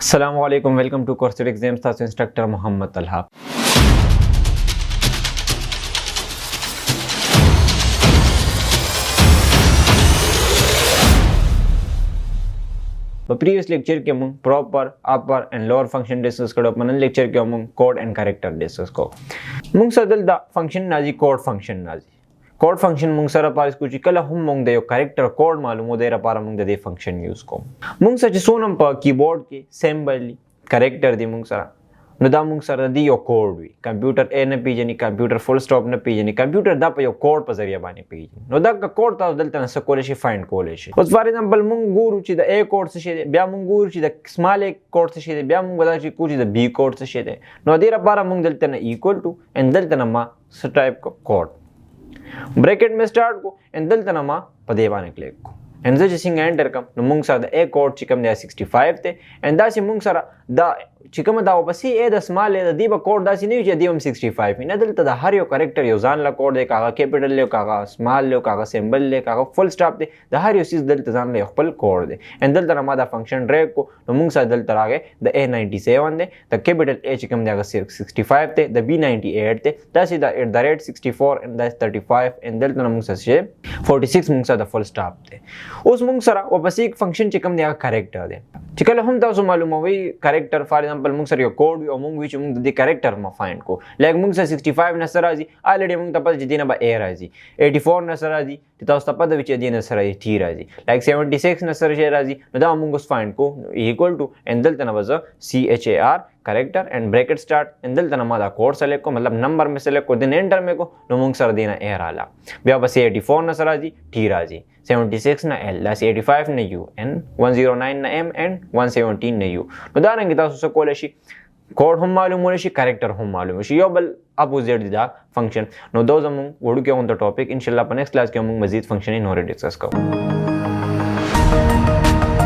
Assalamualaikum, welcome to Course Exams تاسو انسټرکټر محمد طلحه. په پریویس لیکچر کې موږ پراپر اپر اینڈ لوور فنکشن ډسکس کړو. په نن لیکچر کې موږ کوډ اینڈ کریکټر ډسکس کوو. موږ سره دلته فنکشن راځي، کوډ فنکشن راځي. کوډ فنکشن موږ سره پاره کو چې کله هم موږ د یو کریکټر کوډ معلومو دی لپاره موږ د دې فنکشن یوز کوو. موږ چې سونم په کیبورډ کې سمبل کریکټر دی موږ سره، نو دا موږ سره دی یو کوډ وي. کمپیوټر ا نه پیژني، کمپیوټر فل سټاپ نه پیژني، کمپیوټر دا په یو کوډ په ذریعہ باندې پیژني. نو دا کوډ تاسو دلته نه کولای شي فایند کولای شي. اوس فار ایگزامپل موږ ګورو چې د ا کوډ څه شي دی، بیا موږ ګورو چې د سمال ا کوډ څه شي دی، بیا موږ ودا چې کوم چې د بی کوډ څه شي دی. نو دې لپاره موږ دلته نه ایکوال ټو ان دلته نه ما ټایپ کوډ ब्रैकेट में स्टार्ट को एंड दलते ना मां पदेवाने क्लिक को एंड जब जिसिंग एंटर कम न मुंग सारा ए कोड चिकम दे 65 थे एंड दासी मुंग सारा दा चिकम दा वापस ए द स्मॉल ए द दीबा कोड दासी नहीं जे दीबम 65 न दलते दा हर यो कैरेक्टर यो जान ला कोड दे कागा कैपिटल ले कागा स्मॉल ले कागा सिंबल ले कागा फुल स्टॉप दे द हर यो चीज दलते जान ले खपल कोड दे एंड दलते ना दा फंक्शन ड्रैग को न मुंग सारा दलते आगे the A97 they the capital A चिकम दे 65 थे द B98 थे दासी द @64 एंड द 35 एंड दलते ना मुंग सारा 46 मुंग सारा फुल स्टॉप थे. उस मुंग सरा वापस एक फंक्शन चिकम दिया कैरेक्टर दे चिकल हम तासो मालूम हो कैरेक्टर फॉर एग्जांपल मुंग सर यो कोड यो मुंग विच मुंग द कैरेक्टर म फाइंड को लाइक मुंग सर 65 नसर आजी ऑलरेडी मुंग तपस जिदिना बा ए राजी 84 नसर आजी तास तपद विच दिना नसर आजी टी राजी लाइक 76 नसर शे राजी नो दा मुंग उस फाइंड को इक्वल टू एंड दलता ना बज CHAR character and bracket start and दलता ना मादा कोड सेलेक्ट को मतलब नंबर में सेलेक्ट को देन एंटर में को नो मुंग सर देना ए राला बया बस 84 नसर आजी टी राजी 76 na L, that's 85 na U, and 109 na M, and 117 na U. No da nangi tasu sa kola shi code hum malum hola shi character hum malum shi yo bal opposite da function. No those among wodu ke on the topic inshallah next class ke among mazid function in or discuss karo.